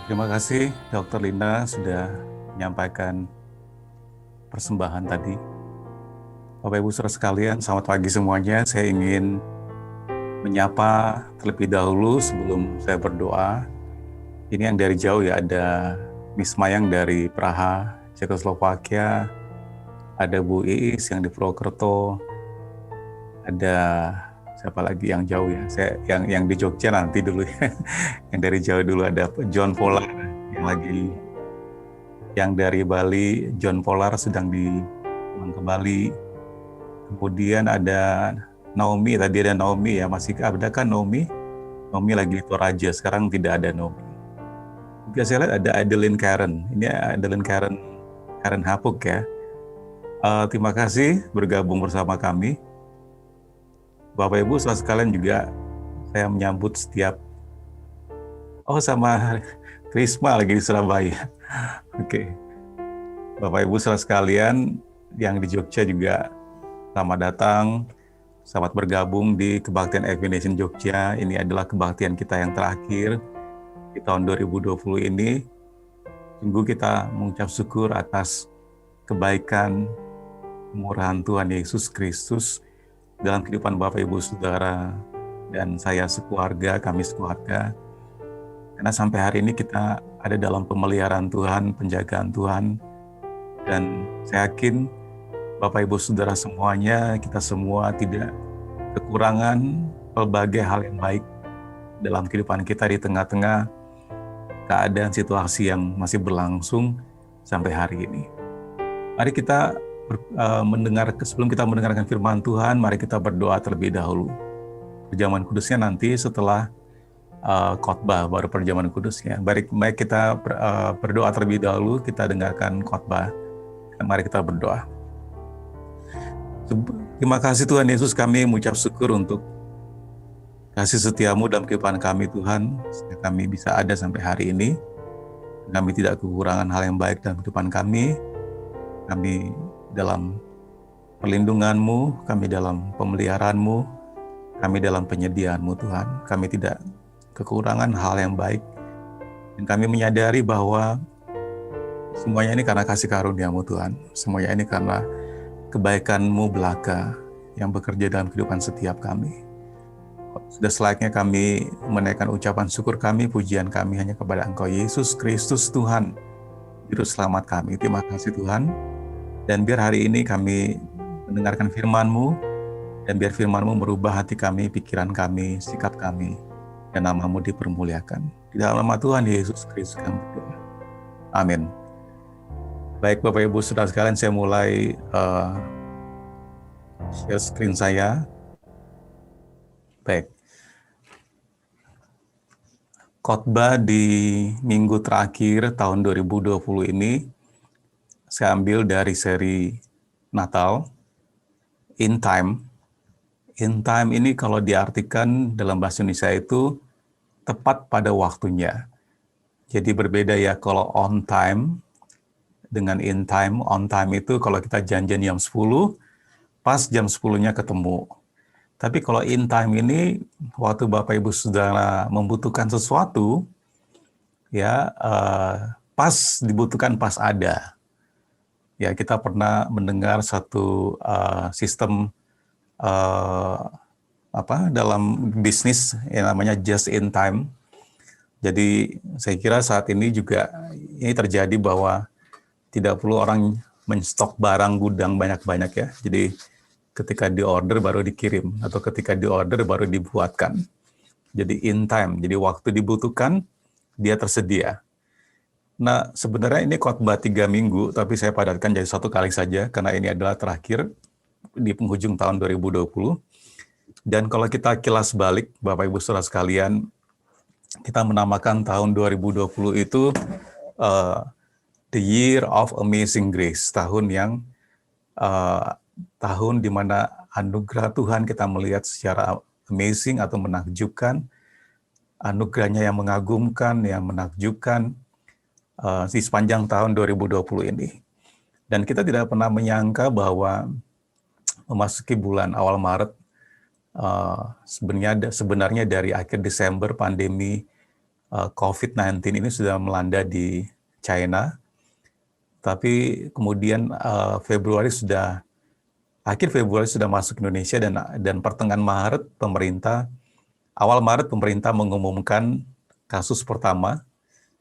Terima kasih Dr. Linda sudah menyampaikan persembahan tadi. Bapak Ibu Saudara sekalian, selamat pagi semuanya. Saya ingin menyapa terlebih dahulu sebelum saya berdoa. Ini yang dari jauh ya, ada Miss Mayang dari Praha, Cekoslovakia, ada Bu Iis yang di Purwokerto, ada siapa lagi yang jauh ya? Saya yang di Jogja nanti dulu ya. Yang dari jauh dulu ada John Polar yang dari Bali, John Polar sedang pulang ke Bali. Kemudian ada Naomi, tadi ada Naomi ya, masih ada kan Naomi? Naomi lagi di Toraja, sekarang tidak ada Naomi. Juga saya lihat ada Adeline Karen, ini Adeline Karen Hapuk ya. Terima kasih bergabung bersama kami. Bapak Ibu saudara sekalian juga saya menyambut setiap sama Krisma lagi di Surabaya. Oke. Bapak Ibu saudara sekalian yang di Jogja juga selamat datang, selamat bergabung di Kebaktian Evination Jogja. Ini adalah kebaktian kita yang terakhir di tahun 2020 ini. Sungguh kita mengucap syukur atas kebaikan, kemurahan Tuhan Yesus Kristus dalam kehidupan Bapak Ibu Saudara dan saya sekeluarga, kami sekeluarga. Karena sampai hari ini kita ada dalam pemeliharaan Tuhan, penjagaan Tuhan. Dan saya yakin Bapak Ibu Saudara semuanya, kita semua tidak kekurangan berbagai hal yang baik dalam kehidupan kita di tengah-tengah keadaan situasi yang masih berlangsung sampai hari ini. Mari kita sebelum kita mendengarkan firman Tuhan, mari kita berdoa terlebih dahulu. Perjamuan kudusnya nanti setelah khotbah, baru perjamuan kudusnya. Baik kita berdoa terlebih dahulu, kita dengarkan khotbah. Mari kita berdoa. Terima kasih Tuhan Yesus, kami mengucap syukur untuk kasih setiamu dalam kehidupan kami Tuhan, sehingga kami bisa ada sampai hari ini. Kami tidak kekurangan hal yang baik dalam kehidupan kami. Kami dalam perlindungan-Mu, kami dalam pemeliharaanmu, kami dalam penyediaan-Mu Tuhan. Kami tidak kekurangan hal yang baik. Dan kami menyadari bahwa semuanya ini karena kasih karunia-Mu Tuhan. Semuanya ini karena kebaikan-Mu belaka yang bekerja dalam kehidupan setiap kami. Sudah selayaknya kami menaikkan ucapan syukur kami, pujian kami hanya kepada Engkau Yesus Kristus Tuhan, Juru Selamat kami. Terima kasih Tuhan. Dan biar hari ini kami mendengarkan firman-Mu, dan biar firman-Mu merubah hati kami, pikiran kami, sikap kami, dan nama-Mu dipermuliakan. Di dalam nama Tuhan Yesus Kristus kami berdoa. Amin. Baik Bapak Ibu Saudara sekalian, saya mulai share screen saya. Baik. Khotbah di minggu terakhir tahun 2020 ini saya ambil dari seri Natal, In Time. In Time ini kalau diartikan dalam bahasa Indonesia itu tepat pada waktunya. Jadi berbeda ya, kalau on time dengan in time. On time itu kalau kita janjian jam 10, pas jam 10-nya ketemu. Tapi kalau in time ini, waktu Bapak Ibu Saudara membutuhkan sesuatu, ya dibutuhkan pas ada. Ya, kita pernah mendengar satu sistem dalam bisnis yang namanya just in time. Jadi saya kira saat ini juga ini terjadi bahwa tidak perlu orang menstok barang gudang banyak-banyak ya. Jadi ketika diorder baru dikirim atau ketika diorder baru dibuatkan. Jadi in time, jadi waktu dibutuhkan dia tersedia. Nah sebenarnya ini khotbah 3 minggu, tapi saya padatkan jadi 1 kali saja karena ini adalah terakhir di penghujung tahun 2020. Dan kalau kita kilas balik, Bapak Ibu Saudara sekalian, kita menamakan tahun 2020 itu The Year of Amazing Grace, tahun di mana anugerah Tuhan kita melihat secara amazing atau menakjubkan, anugerahnya yang mengagumkan, yang menakjubkan di sepanjang tahun 2020 ini. Dan kita tidak pernah menyangka bahwa memasuki bulan awal Maret, sebenarnya dari akhir Desember pandemi COVID-19 ini sudah melanda di China, tapi kemudian akhir Februari sudah masuk Indonesia dan pertengahan Maret awal Maret pemerintah mengumumkan kasus pertama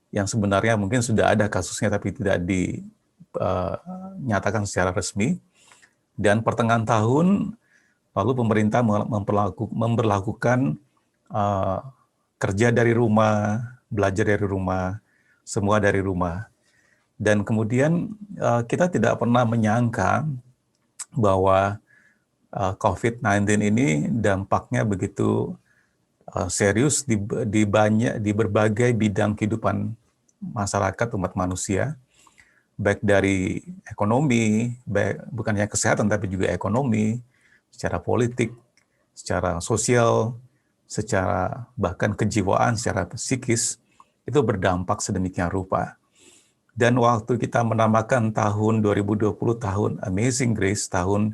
yang sebenarnya mungkin sudah ada kasusnya tapi tidak dinyatakan secara resmi, dan pertengahan tahun lalu pemerintah memperlakukan kerja dari rumah, belajar dari rumah, semua dari rumah. Dan kemudian kita tidak pernah menyangka bahwa COVID-19 ini dampaknya begitu serius di berbagai bidang kehidupan masyarakat, umat manusia, baik dari ekonomi, bukan hanya kesehatan tapi juga ekonomi, secara politik, secara sosial, secara bahkan kejiwaan, secara psikis, itu berdampak sedemikian rupa. Dan waktu kita menamakan tahun 2020 tahun Amazing Grace, tahun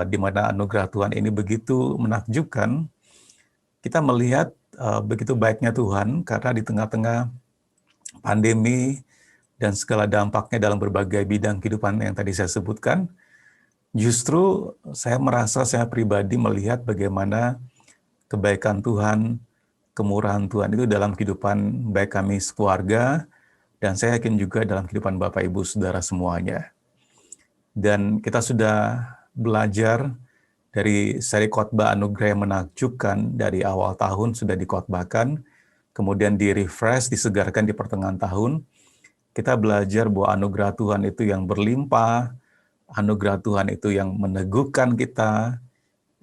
di mana anugerah Tuhan ini begitu menakjubkan, kita melihat begitu baiknya Tuhan karena di tengah-tengah pandemi dan segala dampaknya dalam berbagai bidang kehidupan yang tadi saya sebutkan, justru saya pribadi melihat bagaimana kebaikan Tuhan, kemurahan Tuhan itu dalam kehidupan baik kami sekeluarga, dan saya yakin juga dalam kehidupan Bapak Ibu Saudara semuanya. Dan kita sudah belajar dari seri khotbah anugerah yang menakjubkan, dari awal tahun sudah dikhotbahkan, kemudian di-refresh, disegarkan di pertengahan tahun. Kita belajar bahwa anugerah Tuhan itu yang berlimpah, anugerah Tuhan itu yang meneguhkan kita,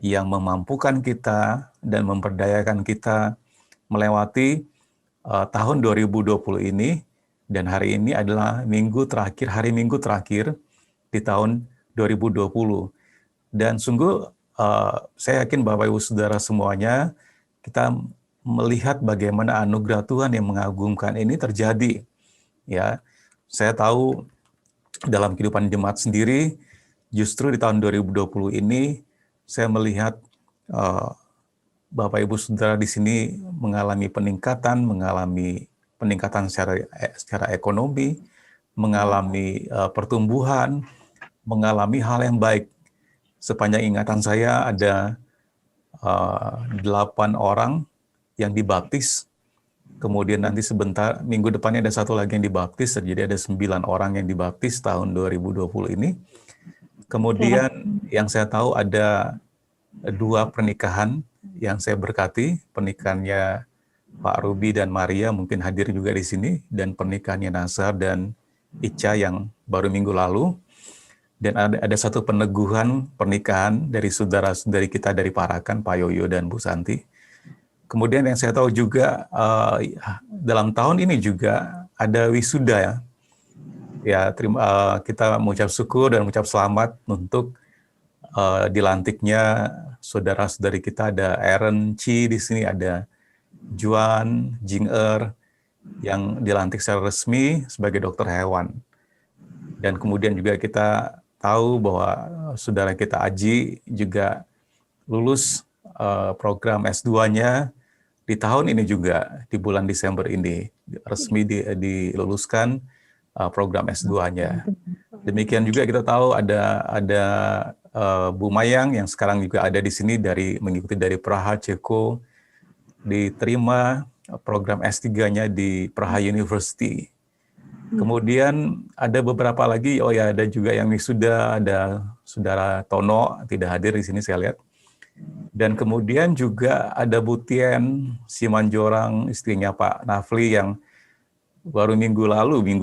yang memampukan kita, dan memperdayakan kita melewati tahun 2020 ini, dan hari ini adalah hari Minggu terakhir di tahun 2020. Dan sungguh saya yakin Bapak Ibu Saudara semuanya, kita melihat bagaimana anugerah Tuhan yang mengagumkan ini terjadi. Ya, saya tahu dalam kehidupan jemaat sendiri, justru di tahun 2020 ini saya melihat Bapak Ibu Saudara di sini mengalami peningkatan secara ekonomi, mengalami pertumbuhan, mengalami hal yang baik. Sepanjang ingatan saya ada 8 orang yang dibaptis. Kemudian nanti minggu depannya ada 1 lagi yang dibaptis, jadi ada 9 orang yang dibaptis tahun 2020 ini. Kemudian yang saya tahu ada 2 pernikahan yang saya berkati, pernikahannya Pak Ruby dan Maria mungkin hadir juga di sini, dan pernikahannya Nasar dan Ica yang baru minggu lalu. Dan ada 1 peneguhan pernikahan dari saudara-saudari kita dari Parakan, Pak Yoyo dan Bu Santi. Kemudian yang saya tahu juga dalam tahun ini juga ada wisuda ya. Kita mengucap syukur dan mengucap selamat untuk dilantiknya saudara-saudari kita, ada Aaron Chi di sini, ada Juan Jing-er yang dilantik secara resmi sebagai dokter hewan. Dan kemudian juga kita tahu bahwa saudara kita Aji juga lulus program S2-nya di tahun ini juga, di bulan Desember ini, resmi diluluskan program S2-nya. Demikian juga kita tahu ada Bu Mayang yang sekarang juga ada di sini mengikuti dari Praha, Ceko, diterima program S3-nya di Praha University. Kemudian ada beberapa lagi, oh ya, ada juga yang wisuda, ada Saudara Tono, tidak hadir di sini saya lihat. Dan kemudian juga ada Butien Simanjorang, istrinya Pak Nafli, yang baru minggu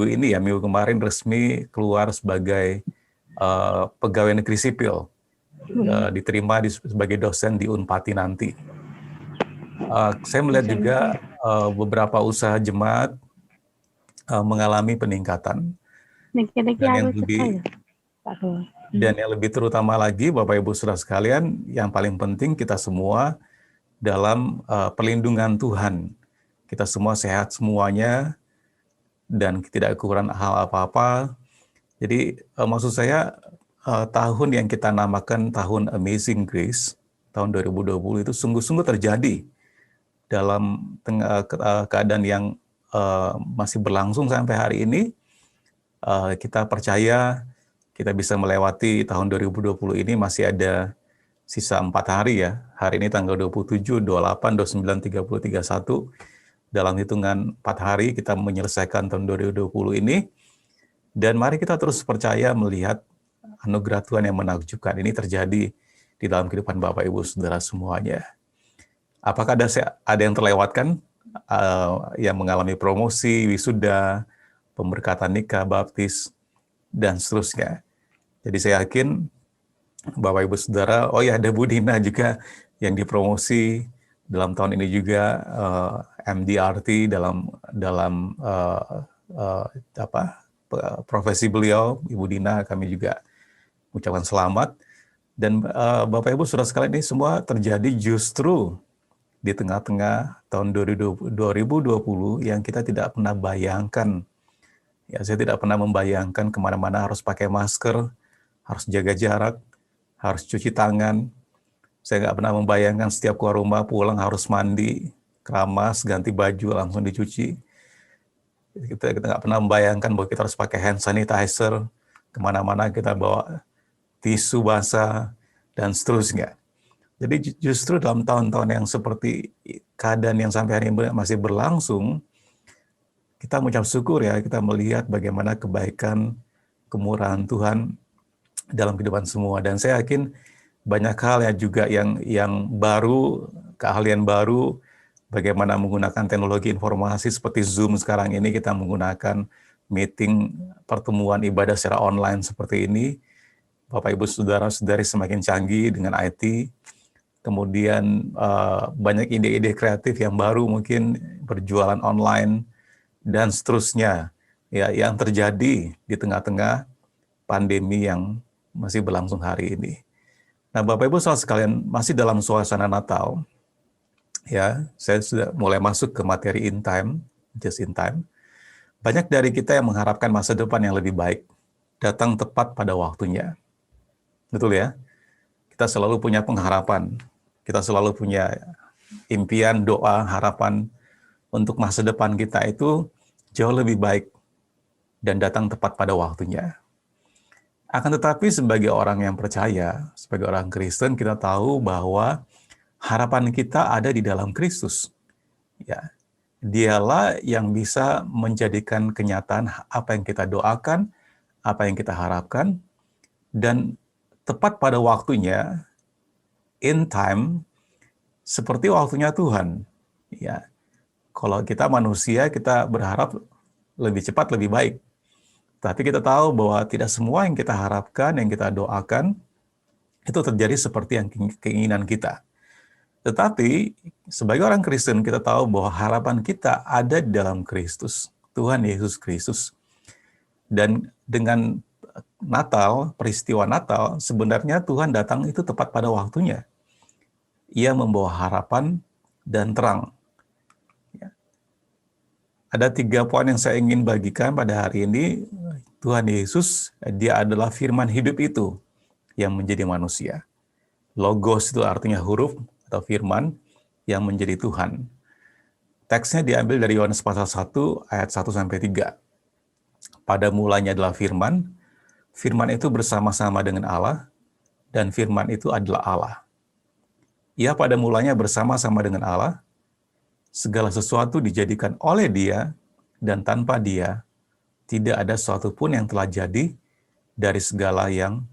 ini ya, minggu kemarin resmi keluar sebagai pegawai negeri sipil, diterima sebagai dosen di Unpati nanti. Saya melihat juga beberapa usaha jemaat mengalami peningkatan. Dan yang lebih terutama lagi, Bapak Ibu Saudara sekalian, yang paling penting kita semua dalam perlindungan Tuhan. Kita semua sehat semuanya dan tidak kekurangan hal apa-apa. Jadi maksud saya tahun yang kita namakan tahun Amazing Grace, tahun 2020 itu sungguh-sungguh terjadi dalam keadaan yang masih berlangsung sampai hari ini. Kita percaya kita bisa melewati tahun 2020 ini, masih ada sisa 4 hari ya. Hari ini tanggal 27, 28, 29, 30, 31. Dalam hitungan 4 hari kita menyelesaikan tahun 2020 ini. Dan mari kita terus percaya melihat anugerah Tuhan yang menakjubkan ini terjadi di dalam kehidupan Bapak Ibu Saudara semuanya. Apakah ada yang terlewatkan? Yang mengalami promosi, wisuda, pemberkatan nikah, baptis, dan seterusnya. Jadi saya yakin Bapak Ibu Saudara, oh ya, ada Bu Dina juga yang dipromosi dalam tahun ini juga, MDRT dalam profesi beliau, Ibu Dina, kami juga ucapkan selamat. Dan Bapak Ibu Saudara sekalian, ini semua terjadi justru di tengah-tengah tahun 2020 yang kita tidak pernah bayangkan. Ya, saya tidak pernah membayangkan kemana-mana harus pakai masker, harus jaga jarak, harus cuci tangan. Saya nggak pernah membayangkan setiap keluar rumah pulang harus mandi, keramas, ganti baju, langsung dicuci. Kita nggak pernah membayangkan bahwa kita harus pakai hand sanitizer, kemana-mana kita bawa tisu basah, dan seterusnya. Jadi justru dalam tahun-tahun yang seperti keadaan yang sampai hari ini masih berlangsung, kita mengucap syukur ya, kita melihat bagaimana kebaikan, kemurahan Tuhan dalam kehidupan semua. Dan saya yakin banyak hal ya juga yang baru, keahlian baru, bagaimana menggunakan teknologi informasi seperti Zoom sekarang ini, kita menggunakan meeting, pertemuan ibadah secara online seperti ini. Bapak Ibu Saudara-saudari semakin canggih dengan IT. Kemudian banyak ide-ide kreatif yang baru, mungkin berjualan online, dan seterusnya ya, yang terjadi di tengah-tengah pandemi yang masih berlangsung hari ini. Nah, Bapak Ibu saudara sekalian, masih dalam suasana Natal, ya, saya sudah mulai masuk ke materi in time, just in time. Banyak dari kita yang mengharapkan masa depan yang lebih baik, datang tepat pada waktunya. Betul ya? Kita selalu punya pengharapan, kita selalu punya impian, doa, harapan untuk masa depan kita itu jauh lebih baik dan datang tepat pada waktunya. Akan tetapi sebagai orang yang percaya, sebagai orang Kristen, kita tahu bahwa harapan kita ada di dalam Kristus. Ya, Dialah yang bisa menjadikan kenyataan apa yang kita doakan, apa yang kita harapkan, dan tepat pada waktunya, in time, seperti waktunya Tuhan. Ya, kalau kita manusia, kita berharap lebih cepat, lebih baik. Tapi kita tahu bahwa tidak semua yang kita harapkan, yang kita doakan, itu terjadi seperti yang keinginan kita. Tetapi sebagai orang Kristen, kita tahu bahwa harapan kita ada di dalam Kristus, Tuhan Yesus Kristus. Dan dengan Natal, peristiwa Natal, sebenarnya Tuhan datang itu tepat pada waktunya. Ia membawa harapan dan terang. Ada 3 poin yang saya ingin bagikan pada hari ini. Tuhan Yesus, dia adalah firman hidup itu yang menjadi manusia. Logos itu artinya huruf atau firman yang menjadi Tuhan. Teksnya diambil dari Yohanes pasal 1 ayat 1-3. Pada mulanya adalah firman, firman itu bersama-sama dengan Allah, dan firman itu adalah Allah. Ia pada mulanya bersama-sama dengan Allah. segala sesuatu dijadikan oleh Dia, dan tanpa Dia tidak ada sesuatu pun yang telah jadi dari segala yang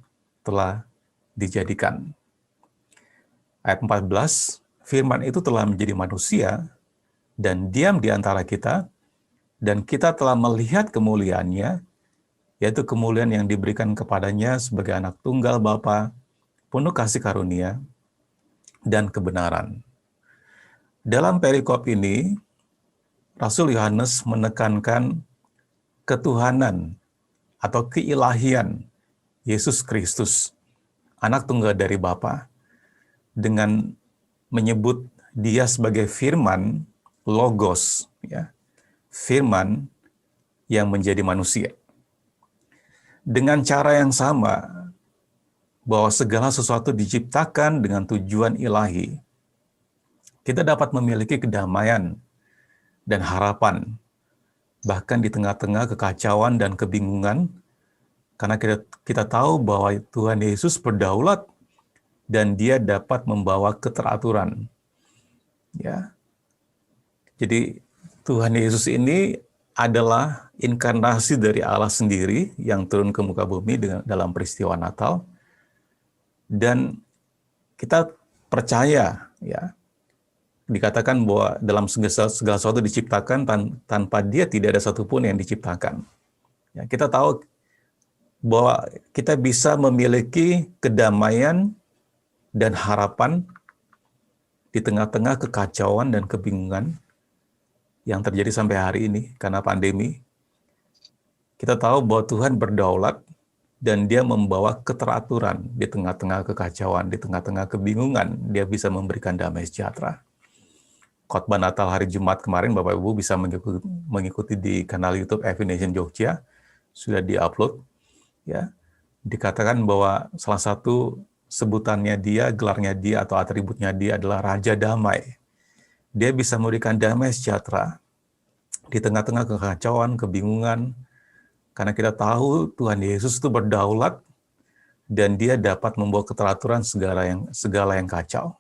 telah dijadikan. Ayat 14, firman itu telah menjadi manusia dan diam di antara kita, dan kita telah melihat kemuliaannya, yaitu kemuliaan yang diberikan kepadanya sebagai anak tunggal Bapa, penuh kasih karunia dan kebenaran. Dalam perikop ini, Rasul Yohanes menekankan ketuhanan atau keilahian Yesus Kristus, anak tunggal dari Bapa, dengan menyebut Dia sebagai firman, logos, ya, firman yang menjadi manusia. Dengan cara yang sama, bahwa segala sesuatu diciptakan dengan tujuan ilahi, kita dapat memiliki kedamaian dan harapan, bahkan di tengah-tengah kekacauan dan kebingungan, karena kita tahu bahwa Tuhan Yesus berdaulat dan Dia dapat membawa keteraturan. Ya, jadi Tuhan Yesus ini adalah inkarnasi dari Allah sendiri yang turun ke muka bumi dalam peristiwa Natal, dan kita percaya, ya, dikatakan bahwa dalam segala sesuatu diciptakan, tanpa Dia tidak ada satupun yang diciptakan. Ya, kita tahu bahwa kita bisa memiliki kedamaian dan harapan di tengah-tengah kekacauan dan kebingungan yang terjadi sampai hari ini karena pandemi. Kita tahu bahwa Tuhan berdaulat dan Dia membawa keteraturan di tengah-tengah kekacauan, di tengah-tengah kebingungan. Dia bisa memberikan damai sejahtera. Khotbah Natal hari Jumat kemarin, Bapak Ibu bisa mengikuti di kanal YouTube Avination Jogja, sudah diupload. Ya, dikatakan bahwa salah satu sebutannya Dia, gelarnya Dia atau atributnya Dia adalah Raja Damai. Dia bisa memberikan damai sejahtera di tengah-tengah kekacauan, kebingungan, karena kita tahu Tuhan Yesus itu berdaulat dan Dia dapat membawa keteraturan segala yang kacau.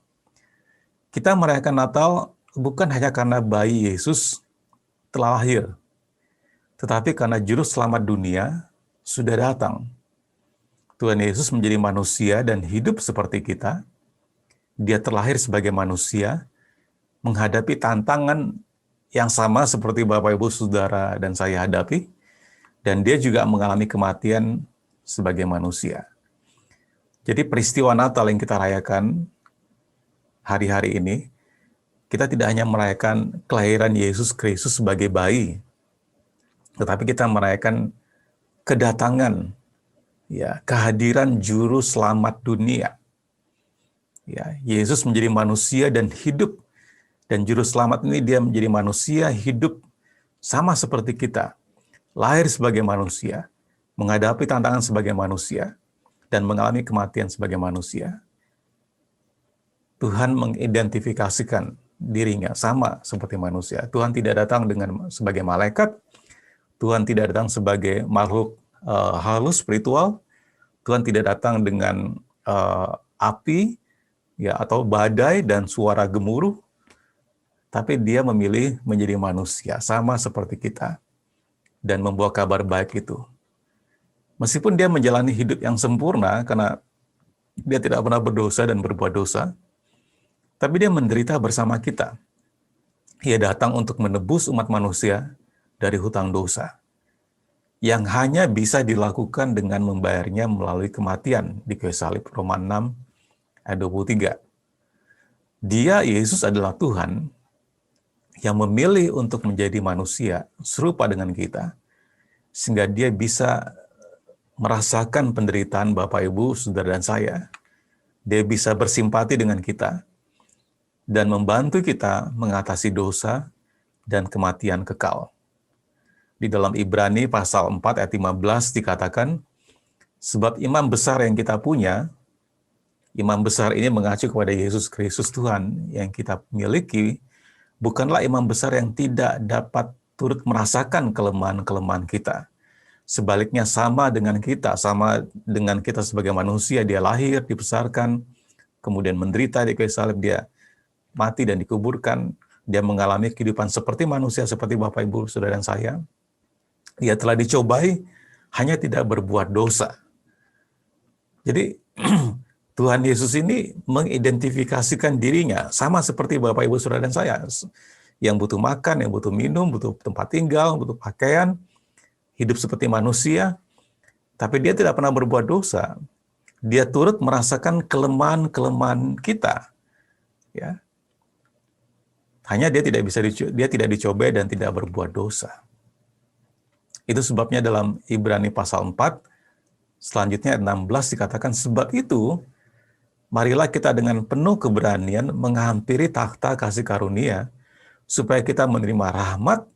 Kita merayakan Natal bukan hanya karena bayi Yesus telah lahir, tetapi karena Juru Selamat dunia sudah datang. Tuhan Yesus menjadi manusia dan hidup seperti kita. Dia terlahir sebagai manusia, menghadapi tantangan yang sama seperti Bapak, Ibu, Saudara, dan saya hadapi. Dan Dia juga mengalami kematian sebagai manusia. Jadi peristiwa Natal yang kita rayakan hari-hari ini, kita tidak hanya merayakan kelahiran Yesus Kristus sebagai bayi, tetapi kita merayakan kedatangan, ya, kehadiran Juru Selamat dunia. Ya, Yesus menjadi manusia dan hidup, dan Juru Selamat ini Dia menjadi manusia, hidup sama seperti kita, lahir sebagai manusia, menghadapi tantangan sebagai manusia, dan mengalami kematian sebagai manusia. Tuhan mengidentifikasikan dirinya sama seperti manusia. Tuhan tidak datang sebagai malaikat, Tuhan tidak datang sebagai makhluk halus spiritual, Tuhan tidak datang dengan api, ya, atau badai dan suara gemuruh, tapi Dia memilih menjadi manusia sama seperti kita dan membawa kabar baik itu. Meskipun Dia menjalani hidup yang sempurna karena Dia tidak pernah berdosa dan berbuat dosa, tapi Dia menderita bersama kita. Ia datang untuk menebus umat manusia dari hutang dosa, yang hanya bisa dilakukan dengan membayarnya melalui kematian di kayu salib, Roma 6 ayat 23. Dia, Yesus, adalah Tuhan yang memilih untuk menjadi manusia serupa dengan kita, sehingga Dia bisa merasakan penderitaan Bapak, Ibu, Saudara, dan saya. Dia bisa bersimpati dengan kita dan membantu kita mengatasi dosa dan kematian kekal. Di dalam Ibrani pasal 4 ayat 15 dikatakan, sebab imam besar yang kita punya, imam besar ini mengacu kepada Yesus Kristus Tuhan yang kita miliki, bukanlah imam besar yang tidak dapat turut merasakan kelemahan-kelemahan kita. Sebaliknya sama dengan kita sebagai manusia. Dia lahir, dibesarkan, kemudian menderita di kayu salib, Dia mati dan dikuburkan, Dia mengalami kehidupan seperti manusia, seperti Bapak, Ibu, Saudara, dan saya. Dia telah dicobai, hanya tidak berbuat dosa. Jadi, Tuhan Yesus ini mengidentifikasikan dirinya, sama seperti Bapak, Ibu, Saudara, dan saya. Yang butuh makan, yang butuh minum, butuh tempat tinggal, butuh pakaian, hidup seperti manusia, tapi dia tidak pernah berbuat dosa. Dia turut merasakan kelemahan-kelemahan kita. Ya. Hanya dia tidak dicobai dan tidak berbuat dosa. Itu sebabnya dalam Ibrani pasal 4, selanjutnya ayat 16 dikatakan, sebab itu, marilah kita dengan penuh keberanian menghampiri takhta kasih karunia, supaya kita menerima rahmat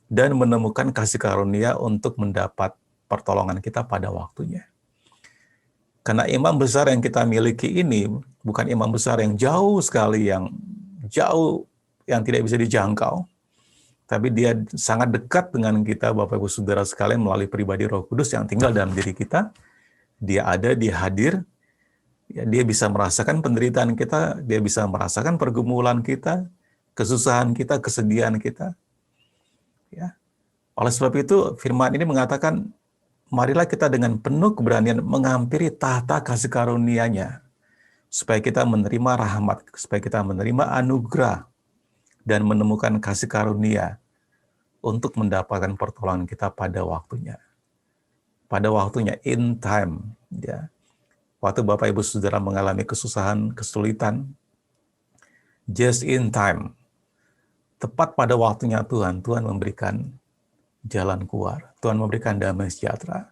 dan menemukan kasih karunia untuk mendapat pertolongan kita pada waktunya. Karena imam besar yang kita miliki ini bukan imam besar yang jauh sekali, yang tidak bisa dijangkau, tapi dia sangat dekat dengan kita, Bapak Ibu Saudara sekalian, melalui pribadi Roh Kudus yang tinggal dalam diri kita. Dia ada, dia hadir, ya, dia bisa merasakan penderitaan kita, dia bisa merasakan pergumulan kita, kesusahan kita, kesedihan kita. Ya. Oleh sebab itu, firman ini mengatakan, marilah kita dengan penuh keberanian menghampiri tahta kasih karunia-Nya, supaya kita menerima rahmat, supaya kita menerima anugerah, dan menemukan kasih karunia untuk mendapatkan pertolongan kita pada waktunya. Pada waktunya, in time. Ya. Waktu Bapak Ibu Saudara mengalami kesusahan, kesulitan, just in time. Tepat pada waktunya Tuhan memberikan jalan keluar. Tuhan memberikan damai sejahtera.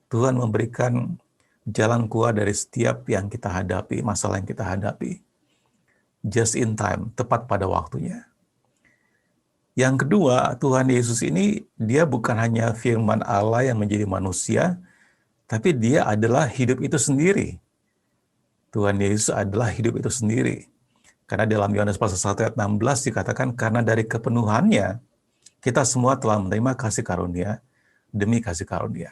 Tuhan memberikan jalan keluar dari setiap yang kita hadapi, masalah yang kita hadapi. Just in time, tepat pada waktunya. Yang kedua, Tuhan Yesus ini, dia bukan hanya firman Allah yang menjadi manusia, tapi dia adalah hidup itu sendiri. Tuhan Yesus adalah hidup itu sendiri. Karena dalam Yohanes pasal 1 ayat 16 dikatakan, karena dari kepenuhannya, kita semua telah menerima kasih karunia demi kasih karunia.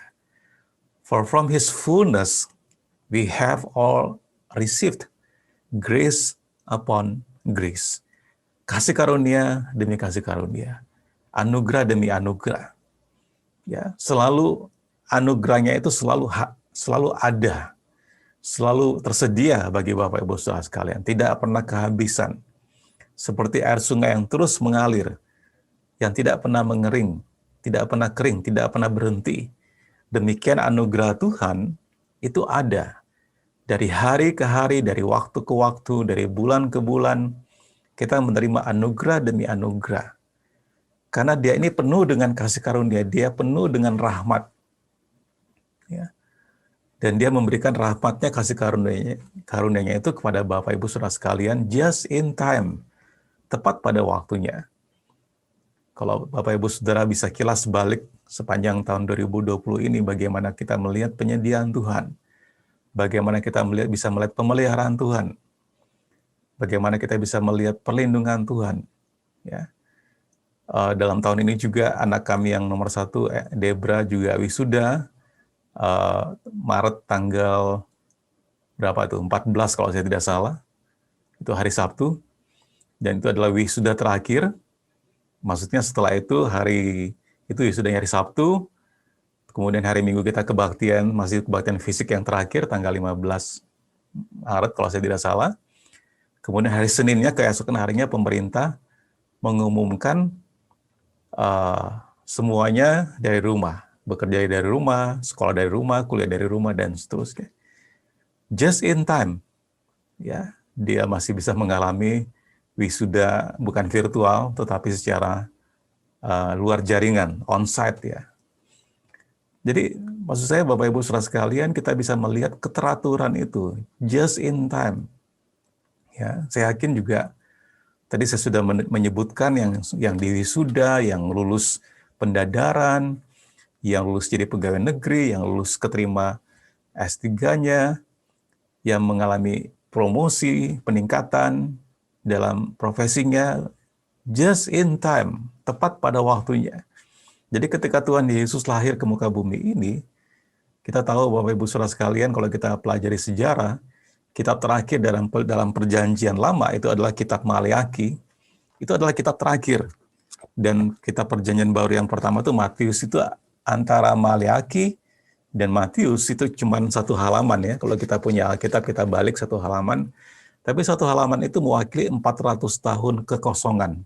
For from His fullness, we have all received grace upon grace. Kasih karunia demi kasih karunia. Anugerah demi anugerah. Ya, selalu anugerahnya itu selalu ada. Selalu tersedia bagi Bapak Ibu Saudara sekalian. Tidak pernah kehabisan. Seperti air sungai yang terus mengalir. Yang tidak pernah mengering. Tidak pernah kering. Tidak pernah berhenti. Demikian anugerah Tuhan itu ada. Dari hari ke hari, dari waktu ke waktu, dari bulan ke bulan, kita menerima anugerah demi anugerah. Karena dia ini penuh dengan kasih karunia, dia penuh dengan rahmat. Ya. Dan dia memberikan rahmatnya, kasih karunia-Nya itu kepada Bapak Ibu Saudara sekalian, just in time, tepat pada waktunya. Kalau Bapak Ibu Saudara bisa kilas balik sepanjang tahun 2020 ini, bagaimana kita melihat penyediaan Tuhan, bagaimana kita bisa melihat pemeliharaan Tuhan, bagaimana kita bisa melihat perlindungan Tuhan. Ya. Dalam tahun ini juga anak kami yang nomor 1, Debra, juga wisuda, Maret tanggal berapa itu? 14 kalau saya tidak salah. Itu hari Sabtu. Dan itu adalah wisuda terakhir. Maksudnya setelah itu wisudanya hari Sabtu. Kemudian hari Minggu kita kebaktian, masih kebaktian fisik yang terakhir tanggal 15 Maret kalau saya tidak salah. Kemudian hari Seninnya, keesokan harinya pemerintah mengumumkan semuanya dari rumah. Bekerja dari rumah, sekolah dari rumah, kuliah dari rumah, dan seterusnya. Just in time, ya, dia masih bisa mengalami wisuda bukan virtual, tetapi secara luar jaringan, on-site ya. Jadi, maksud saya Bapak Ibu Saudara sekalian, kita bisa melihat keteraturan itu, just in time. Ya, saya yakin juga, tadi saya sudah menyebutkan yang di wisuda, yang lulus pendadaran, yang lulus jadi pegawai negeri, yang lulus keterima S3-nya, yang mengalami promosi, peningkatan dalam profesinya, just in time, tepat pada waktunya. Jadi ketika Tuhan Yesus lahir ke muka bumi ini, kita tahu Bapak Ibu Saudara sekalian, kalau kita pelajari sejarah, kitab terakhir dalam perjanjian lama itu adalah kitab Maleakhi, itu adalah kitab terakhir. Dan kitab perjanjian baru yang pertama itu Matius, itu antara Maleakhi dan Matius itu cuma satu halaman ya. Kalau kita punya Alkitab, kita balik satu halaman. Tapi satu halaman itu mewakili 400 tahun kekosongan.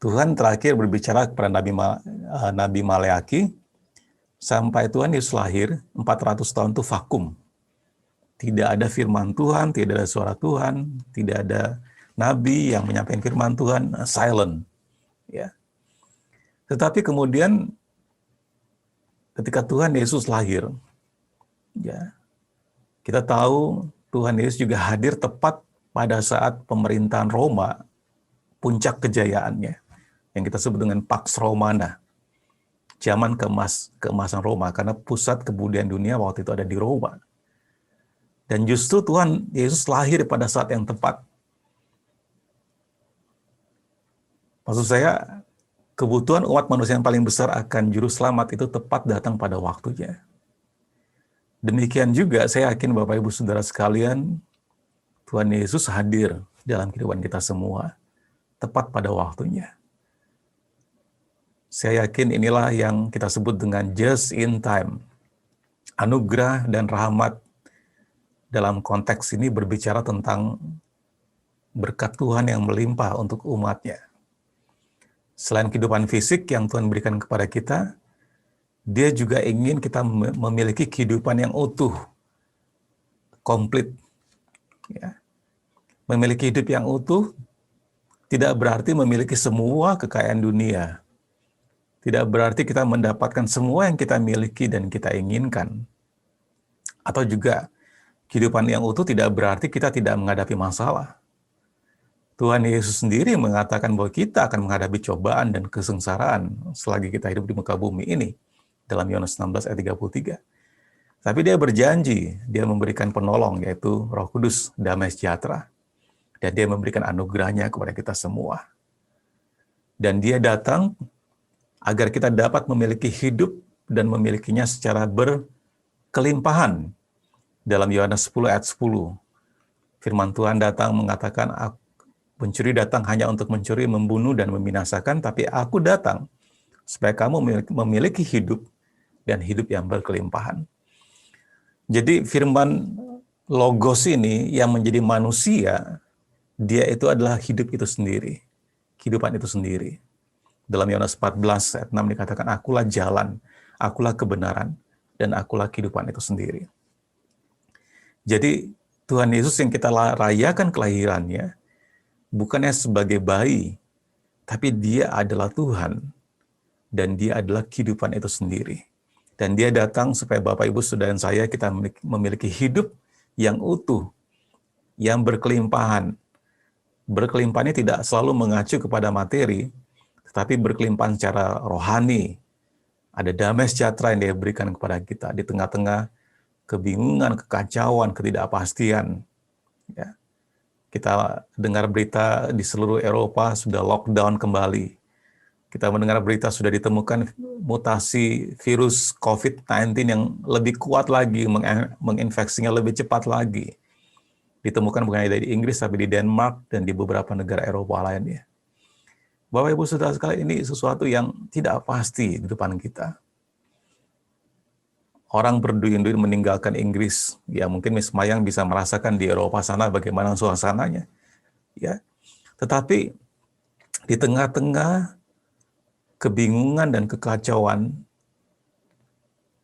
Tuhan terakhir berbicara kepada Nabi Maleakhi, sampai Tuhan Yesus lahir, 400 tahun itu vakum. Tidak ada firman Tuhan, tidak ada suara Tuhan, tidak ada nabi yang menyampaikan firman Tuhan, silent. Ya. Tetapi kemudian ketika Tuhan Yesus lahir, ya, kita tahu Tuhan Yesus juga hadir tepat pada saat pemerintahan Roma, puncak kejayaannya, yang kita sebut dengan Pax Romana, zaman keemasan Roma, karena pusat kebudayaan dunia waktu itu ada di Roma. Dan justru Tuhan Yesus lahir pada saat yang tepat. Maksud saya, kebutuhan umat manusia yang paling besar akan juru selamat itu tepat datang pada waktunya. Demikian juga saya yakin Bapak Ibu Saudara sekalian, Tuhan Yesus hadir dalam kehidupan kita semua, tepat pada waktunya. Saya yakin inilah yang kita sebut dengan just in time. Anugerah dan rahmat dalam konteks ini berbicara tentang berkat Tuhan yang melimpah untuk umatnya. Selain kehidupan fisik yang Tuhan berikan kepada kita, Dia juga ingin kita memiliki kehidupan yang utuh, komplit. Ya. Memiliki hidup yang utuh tidak berarti memiliki semua kekayaan dunia. Tidak berarti kita mendapatkan semua yang kita miliki dan kita inginkan. Atau juga kehidupan yang utuh tidak berarti kita tidak menghadapi masalah. Tuhan Yesus sendiri mengatakan bahwa kita akan menghadapi cobaan dan kesengsaraan selagi kita hidup di muka bumi ini. Dalam Yohanes 16 ayat 33. Tapi Dia berjanji, Dia memberikan penolong, yaitu Roh Kudus, damai sejahtera. Dan Dia memberikan anugerahnya kepada kita semua. Dan Dia datang agar kita dapat memiliki hidup dan memilikinya secara berkelimpahan. Dalam Yohanes 10 ayat 10, firman Tuhan datang mengatakan, pencuri datang hanya untuk mencuri, membunuh, dan membinasakan, tapi aku datang supaya kamu memiliki hidup dan hidup yang berkelimpahan. Jadi firman Logos ini yang menjadi manusia, Dia itu adalah hidup itu sendiri, kehidupan itu sendiri. Dalam Yohanes 14 ayat 6 dikatakan, akulah jalan, akulah kebenaran, dan akulah kehidupan itu sendiri. Jadi Tuhan Yesus yang kita rayakan kelahirannya, bukannya sebagai bayi, tapi Dia adalah Tuhan, dan Dia adalah kehidupan itu sendiri. Dan Dia datang supaya Bapak, Ibu, Saudara, dan saya, kita memiliki hidup yang utuh, yang berkelimpahan. Berkelimpahannya tidak selalu mengacu kepada materi, tetapi berkelimpahan secara rohani. Ada damai sejahtera yang Dia berikan kepada kita di tengah-tengah kebingungan, kekacauan, ketidakpastian. Ya. Kita dengar berita di seluruh Eropa sudah lockdown kembali. Kita mendengar berita sudah ditemukan mutasi virus COVID-19 yang lebih kuat lagi, menginfeksinya lebih cepat lagi. Ditemukan bukan hanya di Inggris, tapi di Denmark dan di beberapa negara Eropa lainnya. Bapak, Ibu, Saudara sekalian, ini sesuatu yang tidak pasti di depan kita. Orang berduyun-duyun meninggalkan Inggris. Ya, mungkin Miss Mayang bisa merasakan di Eropa sana bagaimana suasananya. Ya. Tetapi di tengah-tengah kebingungan dan kekacauan,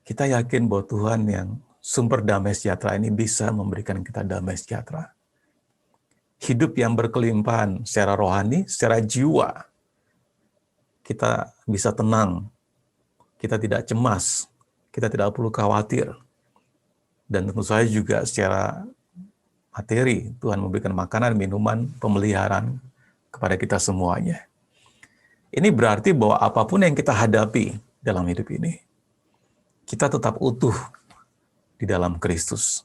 kita yakin bahwa Tuhan yang sumber damai sejahtera ini bisa memberikan kita damai sejahtera. Hidup yang berkelimpahan secara rohani, secara jiwa. Kita bisa tenang, kita tidak cemas, kita tidak perlu khawatir. Dan tentu saja juga secara materi, Tuhan memberikan makanan, minuman, pemeliharaan kepada kita semuanya. Ini berarti bahwa apapun yang kita hadapi dalam hidup ini, kita tetap utuh di dalam Kristus.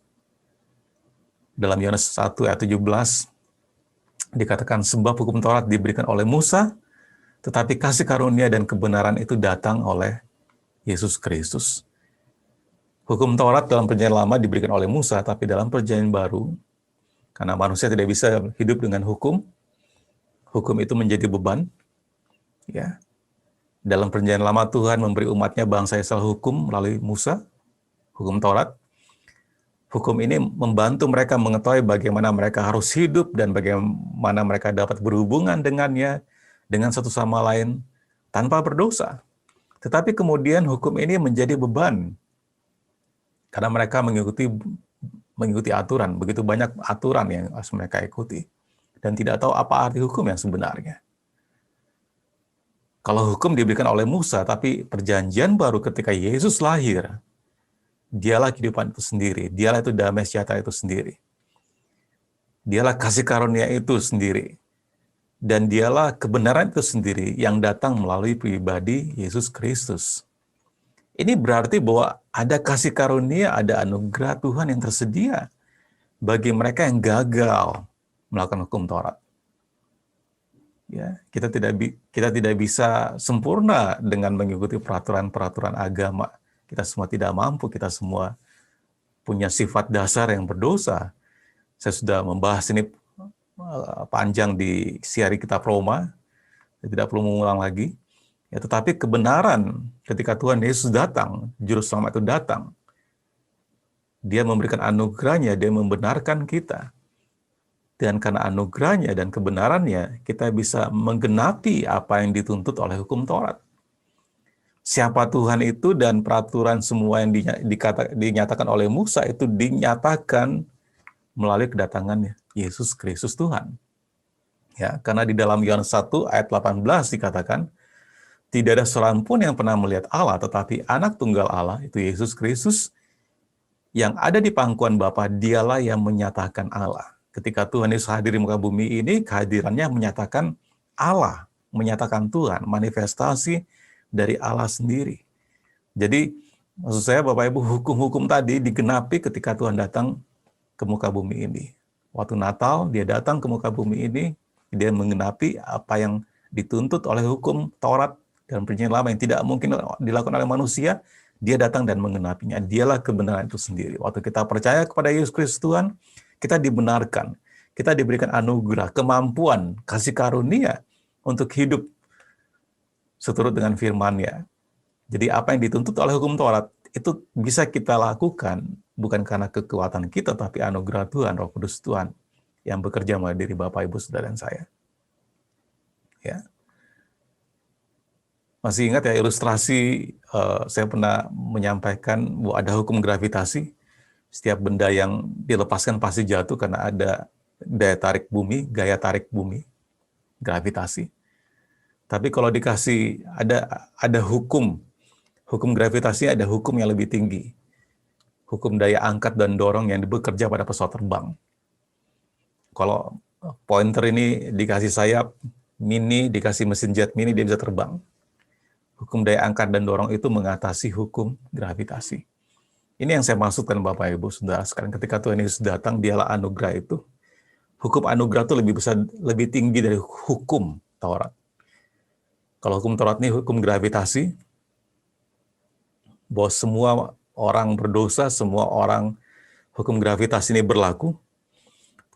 Dalam Yohanes 1 ayat 17, dikatakan, sebab hukum Taurat diberikan oleh Musa, tetapi kasih karunia dan kebenaran itu datang oleh Yesus Kristus. Hukum Taurat dalam perjanjian lama diberikan oleh Musa, tapi dalam perjanjian baru, Karena manusia tidak bisa hidup dengan hukum. Hukum itu menjadi beban. Ya. Dalam perjanjian lama Tuhan memberi umatnya bangsa Israel hukum melalui Musa, hukum Taurat. Hukum ini membantu mereka mengetahui bagaimana mereka harus hidup dan bagaimana mereka dapat berhubungan dengannya, dengan satu sama lain, tanpa berdosa. Tetapi kemudian hukum ini menjadi beban, karena mereka mengikuti aturan, begitu banyak aturan yang harus mereka ikuti, dan tidak tahu apa arti hukum yang sebenarnya. Kalau hukum diberikan oleh Musa, tapi perjanjian baru ketika Yesus lahir, dialah kehidupan itu sendiri, dialah itu damai sejahtera itu sendiri. Dialah kasih karunia itu sendiri. Dan dialah kebenaran itu sendiri yang datang melalui pribadi Yesus Kristus. Ini berarti bahwa ada kasih karunia, ada anugerah Tuhan yang tersedia bagi mereka yang gagal melakukan hukum Taurat. Ya, kita tidak bisa sempurna dengan mengikuti peraturan-peraturan agama. Kita semua tidak mampu, kita semua punya sifat dasar yang berdosa. Saya sudah membahas ini panjang di siari kitab Roma, saya tidak perlu mengulang lagi. Ya, tetapi kebenaran ketika Tuhan Yesus datang, Juru Selamat itu datang, Dia memberikan anugerahnya, Dia membenarkan kita. Dan karena anugerahnya dan kebenarannya, kita bisa menggenapi apa yang dituntut oleh hukum Taurat. Siapa Tuhan itu dan peraturan semua yang dinyatakan oleh Musa itu dinyatakan melalui kedatangan Yesus Kristus Tuhan. Ya, karena di dalam Yohanes 1 ayat 18 dikatakan, tidak ada seorang pun yang pernah melihat Allah, tetapi anak tunggal Allah, itu Yesus Kristus, yang ada di pangkuan Bapa, dialah yang menyatakan Allah. Ketika Tuhan Yesus hadir di muka bumi ini, kehadirannya menyatakan Allah, menyatakan Tuhan, manifestasi dari Allah sendiri. Jadi, maksud saya Bapak Ibu, hukum-hukum tadi digenapi ketika Tuhan datang ke muka bumi ini. Waktu Natal, Dia datang ke muka bumi ini, Dia menggenapi apa yang dituntut oleh hukum Taurat dan perjanjian lama yang tidak mungkin dilakukan oleh manusia. Dia datang dan menggenapinya. Dialah kebenaran itu sendiri. Waktu kita percaya kepada Yesus Kristus Tuhan, kita dibenarkan. Kita diberikan anugerah, kemampuan, kasih karunia untuk hidup seturut dengan firman-Nya. Jadi apa yang dituntut oleh hukum Taurat itu bisa kita lakukan bukan karena kekuatan kita, tapi anugerah Tuhan, Roh Kudus Tuhan yang bekerja melalui diri Bapak, Ibu, Saudara, dan saya. Ya. Masih ingat ya ilustrasi, saya pernah menyampaikan bahwa ada hukum gravitasi. Setiap benda yang dilepaskan pasti jatuh karena ada daya tarik bumi, gaya tarik bumi, gravitasi. Tapi kalau dikasih ada hukum gravitasi, ada hukum yang lebih tinggi. Hukum daya angkat dan dorong yang bekerja pada pesawat terbang. Kalau pointer ini dikasih sayap mini, dikasih mesin jet mini, dia bisa terbang. Hukum daya angkat dan dorong itu mengatasi hukum gravitasi. Ini yang saya maksudkan Bapak Ibu Saudara sekalian, ketika Tuhan Yesus datang, dialah anugerah itu. Hukum anugerah itu lebih besar, lebih tinggi dari hukum Taurat. Kalau hukum Taurat ini hukum gravitasi, bahwa semua orang berdosa, semua orang hukum gravitasi ini berlaku.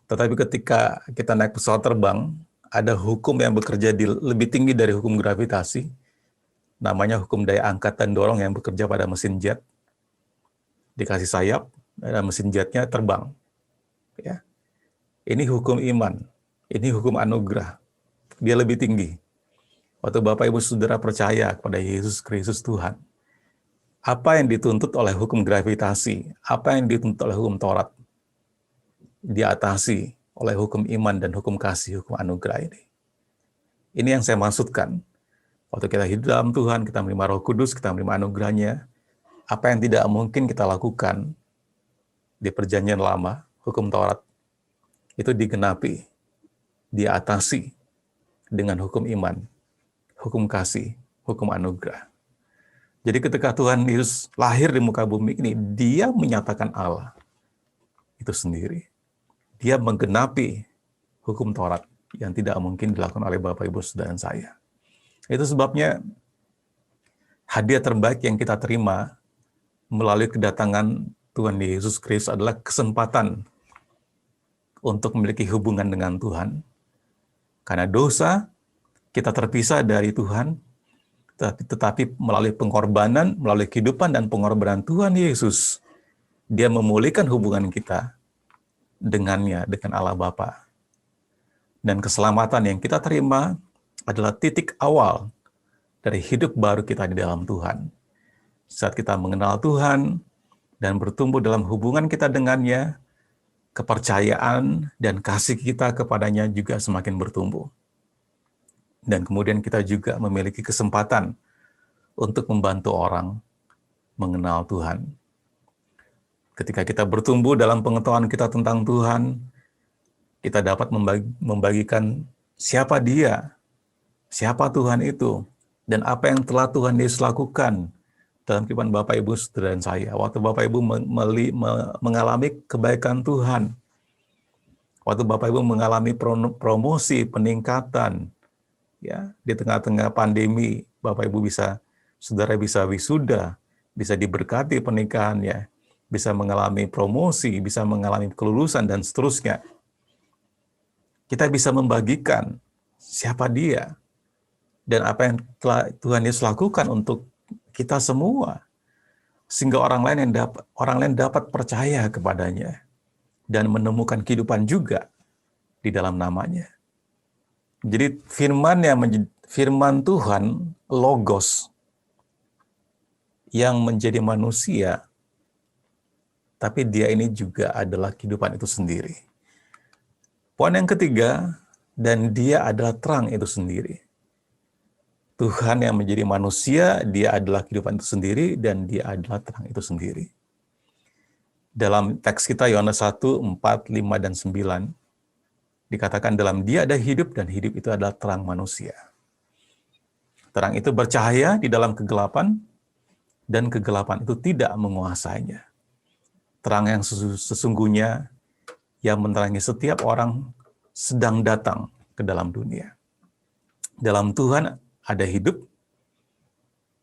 Tetapi ketika kita naik pesawat terbang, ada hukum yang bekerja lebih tinggi dari hukum gravitasi, namanya hukum daya angkat dan dorong yang bekerja pada mesin jet. Dikasih sayap, dan mesin jetnya terbang. Ya. Ini hukum iman, ini hukum anugerah. Dia lebih tinggi. Waktu Bapak Ibu Saudara percaya kepada Yesus Kristus Tuhan, apa yang dituntut oleh hukum gravitasi, apa yang dituntut oleh hukum Taurat, diatasi oleh hukum iman dan hukum kasih, hukum anugerah ini. Ini yang saya maksudkan. Waktu kita hidup dalam Tuhan, kita menerima Roh Kudus, kita menerima anugerahnya, apa yang tidak mungkin kita lakukan di perjanjian lama, hukum Taurat, itu digenapi, diatasi dengan hukum iman, hukum kasih, hukum anugerah. Jadi ketika Tuhan Yesus lahir di muka bumi ini, Dia menyatakan Allah itu sendiri. Dia menggenapi hukum Taurat yang tidak mungkin dilakukan oleh Bapak, Ibu, Saudara, dan saya. Itu sebabnya hadiah terbaik yang kita terima melalui kedatangan Tuhan Yesus Kristus adalah kesempatan untuk memiliki hubungan dengan Tuhan. Karena dosa, kita terpisah dari Tuhan, tetapi melalui pengorbanan, melalui kehidupan dan pengorbanan Tuhan Yesus, Dia memulihkan hubungan kita dengannya, dengan Allah Bapa. Dan keselamatan yang kita terima adalah titik awal dari hidup baru kita di dalam Tuhan. Saat kita mengenal Tuhan dan bertumbuh dalam hubungan kita dengannya, kepercayaan dan kasih kita kepadanya juga semakin bertumbuh. Dan kemudian kita juga memiliki kesempatan untuk membantu orang mengenal Tuhan. Ketika kita bertumbuh dalam pengetahuan kita tentang Tuhan, kita dapat membagikan siapa Dia, siapa Tuhan itu, dan apa yang telah Tuhan Yesus lakukan dalam kehidupan Bapak, Ibu, Saudara, dan saya. Waktu Bapak, Ibu mengalami kebaikan Tuhan, waktu Bapak, Ibu mengalami promosi, peningkatan, ya, di tengah-tengah pandemi, Bapak, Ibu Saudara bisa wisuda, bisa diberkati pernikahannya, bisa mengalami promosi, bisa mengalami kelulusan, dan seterusnya. Kita bisa membagikan siapa Dia, dan apa yang telah Tuhan Yesus lakukan untuk kita semua, sehingga orang lain dapat percaya kepadanya dan menemukan kehidupan juga di dalam namanya. Jadi firman Tuhan, Logos, yang menjadi manusia, tapi Dia ini juga adalah kehidupan itu sendiri. Poin yang ketiga, dan Dia adalah terang itu sendiri. Tuhan yang menjadi manusia, Dia adalah kehidupan itu sendiri, dan Dia adalah terang itu sendiri. Dalam teks kita Yohanes 1, 4, 5, dan 9, dikatakan dalam Dia ada hidup, dan hidup itu adalah terang manusia. Terang itu bercahaya di dalam kegelapan, dan kegelapan itu tidak menguasainya. Terang yang sesungguhnya yang menerangi setiap orang sedang datang ke dalam dunia. Dalam Tuhan ada hidup,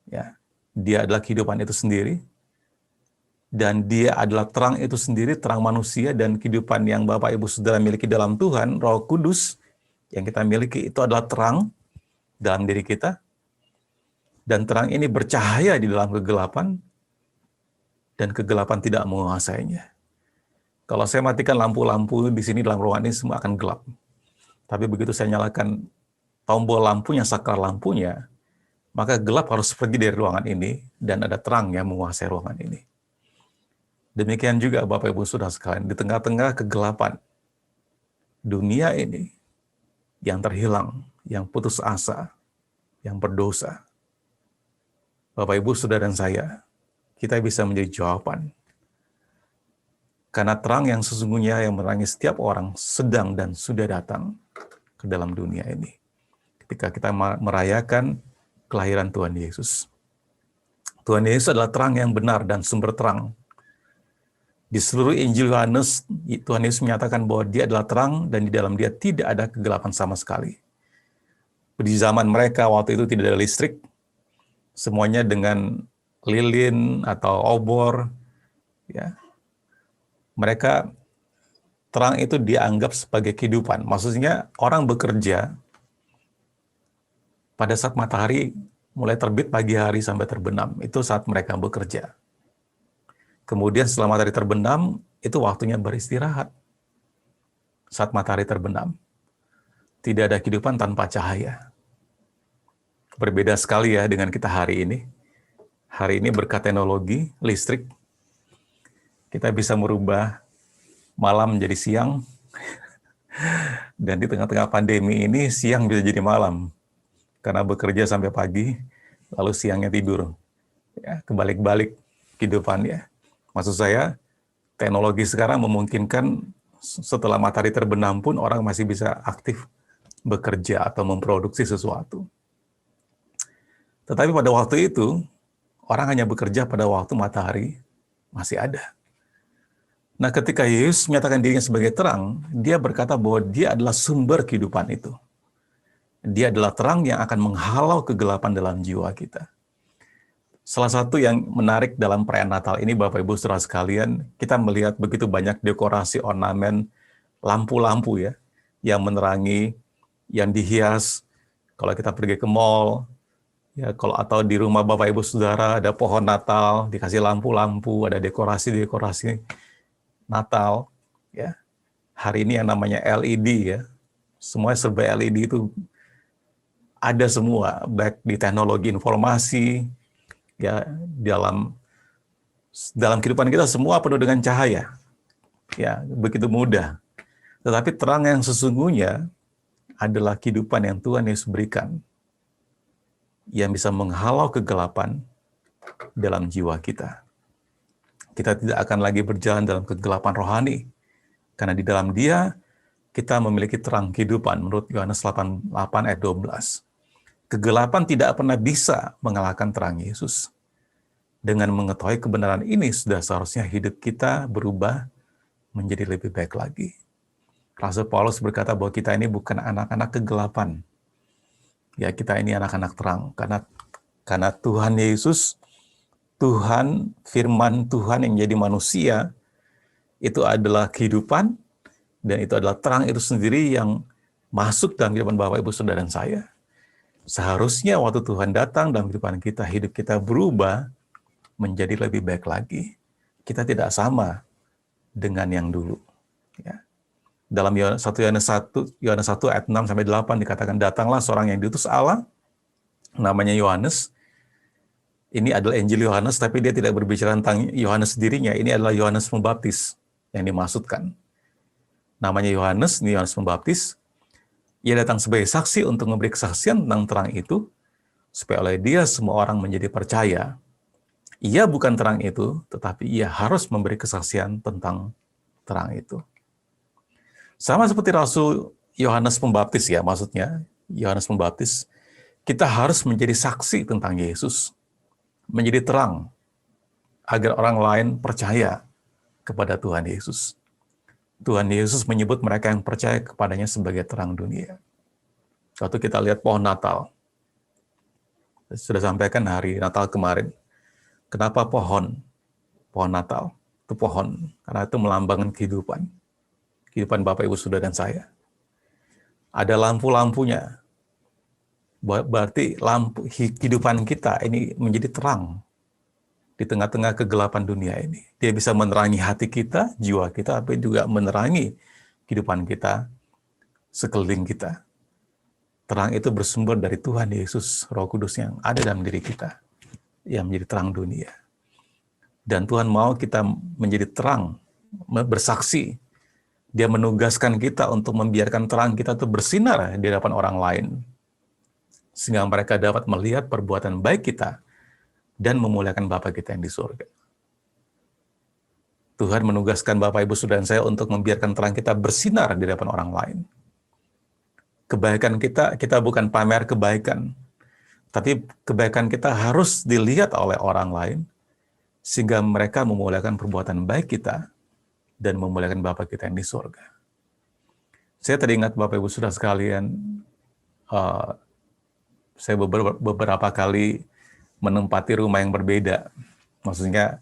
ya, Dia adalah kehidupan itu sendiri, dan Dia adalah terang itu sendiri, terang manusia, dan kehidupan yang Bapak, Ibu, Saudara miliki dalam Tuhan, Roh Kudus yang kita miliki itu adalah terang dalam diri kita, dan terang ini bercahaya di dalam kegelapan, dan kegelapan tidak menguasainya. Kalau saya matikan lampu-lampu di sini dalam ruangan ini, semua akan gelap. Tapi begitu saya nyalakan tombol lampunya, saklar lampunya, maka gelap harus pergi dari ruangan ini, dan ada terang yang menguasai ruangan ini. Demikian juga Bapak, Ibu, Saudara sekalian, di tengah-tengah kegelapan dunia ini, yang terhilang, yang putus asa, yang berdosa, Bapak, Ibu, Saudara, dan saya, kita bisa menjadi jawaban. Karena terang yang sesungguhnya yang menerangi setiap orang sedang dan sudah datang ke dalam dunia ini. Ketika kita merayakan kelahiran Tuhan Yesus. Tuhan Yesus adalah terang yang benar dan sumber terang. Di seluruh Injil Yohanes, Tuhan Yesus menyatakan bahwa Dia adalah terang dan di dalam Dia tidak ada kegelapan sama sekali. Di zaman mereka waktu itu tidak ada listrik, semuanya dengan lilin atau obor, ya. Mereka terang itu dianggap sebagai kehidupan. Maksudnya orang bekerja pada saat matahari mulai terbit pagi hari sampai terbenam. Itu saat mereka bekerja. Kemudian setelah matahari terbenam, itu waktunya beristirahat. Saat matahari terbenam. Tidak ada kehidupan tanpa cahaya. Berbeda sekali ya dengan kita hari ini. Hari ini berkat teknologi, listrik, kita bisa merubah malam menjadi siang, dan di tengah-tengah pandemi ini siang bisa jadi malam, karena bekerja sampai pagi, lalu siangnya tidur. Ya, kebalik-balik kehidupannya. Maksud saya, teknologi sekarang memungkinkan setelah matahari terbenam pun orang masih bisa aktif bekerja atau memproduksi sesuatu. Tetapi pada waktu itu, orang hanya bekerja pada waktu matahari masih ada. Nah, ketika Yesus menyatakan dirinya sebagai terang, Dia berkata bahwa Dia adalah sumber kehidupan itu. Dia adalah terang yang akan menghalau kegelapan dalam jiwa kita. Salah satu yang menarik dalam perayaan Natal ini, Bapak, Ibu, Saudara sekalian, kita melihat begitu banyak dekorasi ornamen lampu-lampu ya, yang menerangi, yang dihias. Kalau kita pergi ke mall, ya kalau atau di rumah Bapak Ibu Saudara ada pohon Natal, dikasih lampu-lampu, ada dekorasi-dekorasi Natal, ya. Hari ini yang namanya LED ya, semuanya serba LED itu ada semua, baik di teknologi informasi, ya dalam kehidupan kita semua penuh dengan cahaya, ya begitu mudah. Tetapi terang yang sesungguhnya adalah kehidupan yang Tuhan Yesus berikan, yang bisa menghalau kegelapan dalam jiwa kita. Kita tidak akan lagi berjalan dalam kegelapan rohani, karena di dalam Dia kita memiliki terang kehidupan, menurut Yohanes 8 ayat 12. Kegelapan tidak pernah bisa mengalahkan terang Yesus. Dengan mengetahui kebenaran ini, sudah seharusnya hidup kita berubah menjadi lebih baik lagi. Rasul Paulus berkata bahwa kita ini bukan anak-anak kegelapan. Ya, kita ini anak-anak terang. Karena Tuhan Yesus, Tuhan, firman Tuhan yang jadi manusia, itu adalah kehidupan, dan itu adalah terang itu sendiri yang masuk dalam kehidupan Bapak, Ibu, Saudara, dan saya. Seharusnya waktu Tuhan datang dalam kehidupan kita, hidup kita berubah menjadi lebih baik lagi. Kita tidak sama dengan yang dulu. Ya. Dalam Yohanes 1 ayat 6 sampai 8 dikatakan, datanglah seorang yang diutus Allah, namanya Yohanes. Ini adalah Injil Yohanes, tapi dia tidak berbicara tentang Yohanes sendirinya. Ini adalah Yohanes Pembaptis yang dimaksudkan. Namanya Yohanes, ini Yohanes Pembaptis. Ia datang sebagai saksi untuk memberi kesaksian tentang terang itu, supaya oleh dia semua orang menjadi percaya. Ia bukan terang itu, tetapi ia harus memberi kesaksian tentang terang itu. Sama seperti Rasul Yohanes Pembaptis ya, maksudnya Yohanes Pembaptis, kita harus menjadi saksi tentang Yesus, menjadi terang, agar orang lain percaya kepada Tuhan Yesus. Tuhan Yesus menyebut mereka yang percaya kepadanya sebagai terang dunia. Waktu kita lihat pohon Natal, sudah sampaikan hari Natal kemarin, kenapa pohon Natal? Itu pohon, karena itu melambangkan kehidupan Bapak, Ibu, Saudara, dan saya. Ada lampu-lampunya, berarti lampu kehidupan kita ini menjadi terang di tengah-tengah kegelapan dunia ini. Dia bisa menerangi hati kita, jiwa kita, tapi juga menerangi kehidupan kita, sekeliling kita. Terang itu bersumber dari Tuhan Yesus, Roh Kudus yang ada dalam diri kita, yang menjadi terang dunia. Dan Tuhan mau kita menjadi terang, bersaksi. Dia menugaskan kita untuk membiarkan terang kita itu bersinar di hadapan orang lain, sehingga mereka dapat melihat perbuatan baik kita dan memuliakan Bapa kita yang di surga. Tuhan menugaskan Bapak, Ibu, Saudara, dan saya untuk membiarkan terang kita bersinar di hadapan orang lain. Kebaikan kita bukan pamer kebaikan, tapi kebaikan kita harus dilihat oleh orang lain, sehingga mereka memuliakan perbuatan baik kita dan memuliakan Bapa kita yang di surga. Saya teringat Bapak, Ibu, Saudara sekalian, saya beberapa kali menempati rumah yang berbeda. Maksudnya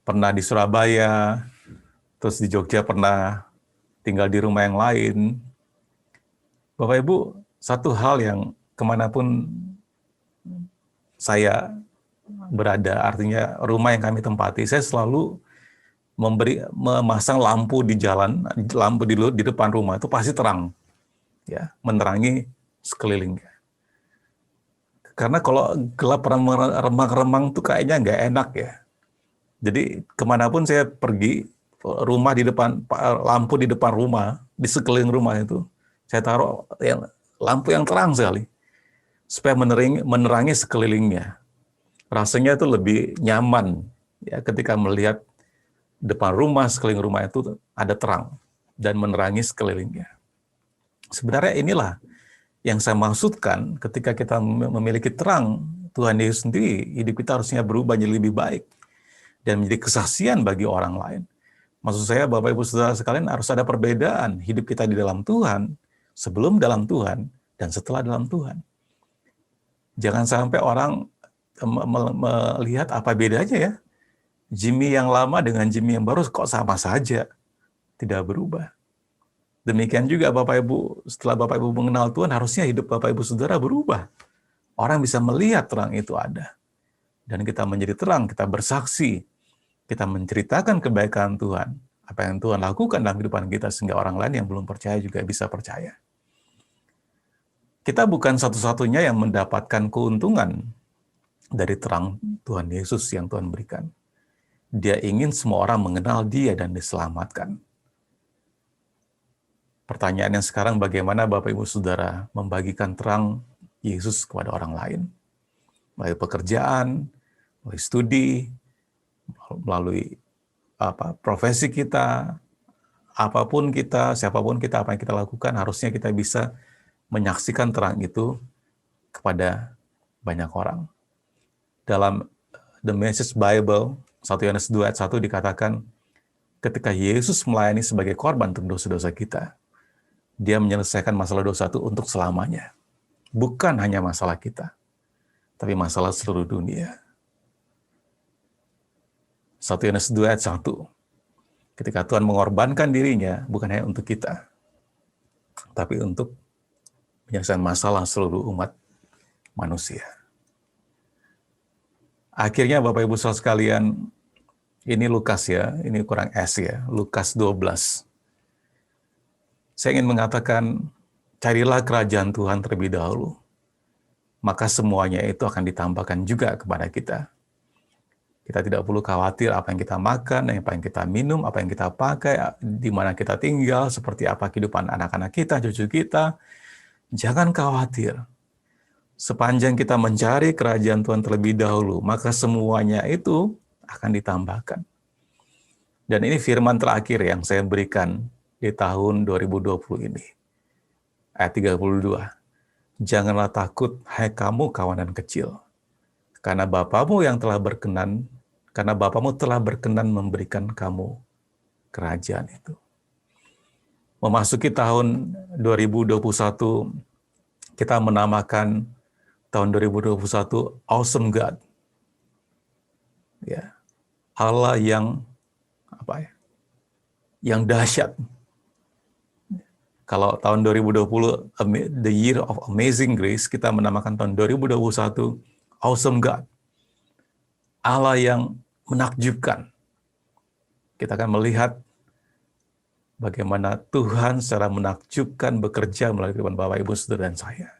pernah di Surabaya, terus di Jogja pernah tinggal di rumah yang lain. Bapak Ibu, satu hal yang kemanapun saya berada, artinya rumah yang kami tempati, saya selalu memasang lampu di jalan, lampu di depan rumah itu pasti terang, ya, menerangi sekelilingnya. Karena kalau gelap remang-remang tuh kayaknya nggak enak ya. Jadi kemanapun saya pergi, rumah di depan, lampu di depan rumah, di sekeliling rumah itu, saya taruh lampu yang terang sekali, supaya menerangi sekelilingnya. Rasanya itu lebih nyaman ya ketika melihat depan rumah, sekeliling rumah itu ada terang dan menerangi sekelilingnya. Sebenarnya inilah yang saya maksudkan ketika kita memiliki terang Tuhan Yesus sendiri, hidup kita harusnya berubah menjadi lebih baik dan menjadi kesaksian bagi orang lain. Maksud saya, Bapak, Ibu, Saudara sekalian, harus ada perbedaan hidup kita di dalam Tuhan, sebelum dalam Tuhan, dan setelah dalam Tuhan. Jangan sampai orang melihat apa bedanya ya. Jimmy yang lama dengan Jimmy yang baru kok sama saja, tidak berubah. Demikian juga Bapak Ibu, setelah Bapak Ibu mengenal Tuhan, harusnya hidup Bapak Ibu Saudara berubah. Orang bisa melihat terang itu ada. Dan kita menjadi terang, kita bersaksi, kita menceritakan kebaikan Tuhan, apa yang Tuhan lakukan dalam kehidupan kita, sehingga orang lain yang belum percaya juga bisa percaya. Kita bukan satu-satunya yang mendapatkan keuntungan dari terang Tuhan Yesus yang Tuhan berikan. Dia ingin semua orang mengenal Dia dan diselamatkan. Pertanyaannya sekarang, bagaimana Bapak Ibu Saudara membagikan terang Yesus kepada orang lain? Melalui pekerjaan, melalui studi, melalui profesi kita, apapun kita, siapapun kita, apa yang kita lakukan, harusnya kita bisa menyaksikan terang itu kepada banyak orang. Dalam The Message Bible, 1 Yohanes 2 ayat 1 dikatakan, ketika Yesus melayani sebagai korban untuk dosa-dosa kita, Dia menyelesaikan masalah dosa itu untuk selamanya. Bukan hanya masalah kita, tapi masalah seluruh dunia. 1 Yohanes 2 ayat 1. Ketika Tuhan mengorbankan dirinya, bukan hanya untuk kita, tapi untuk menyelesaikan masalah seluruh umat manusia. Akhirnya Bapak Ibu Saudara sekalian, ini Lukas ya, ini kurang S ya, Lukas 12. Saya ingin mengatakan, carilah kerajaan Tuhan terlebih dahulu, maka semuanya itu akan ditambahkan juga kepada kita. Kita tidak perlu khawatir apa yang kita makan, apa yang kita minum, apa yang kita pakai, di mana kita tinggal, seperti apa kehidupan anak-anak kita, cucu kita. Jangan khawatir. Sepanjang kita mencari kerajaan Tuhan terlebih dahulu, maka semuanya itu akan ditambahkan. Dan ini firman terakhir yang saya berikan di tahun 2020 ini. Ayat 32. Janganlah takut, hai kamu kawanan kecil. Karena Bapamu telah berkenan memberikan kamu kerajaan itu. Memasuki tahun 2021, kita menamakan tahun 2021 Awesome God. Ya. Allah yang yang dahsyat. Kalau tahun 2020 The Year of Amazing Grace, kita menamakan tahun 2021 Awesome God. Allah yang menakjubkan. Kita akan melihat bagaimana Tuhan secara menakjubkan bekerja melalui kehidupan Bapak Ibu Saudara dan saya.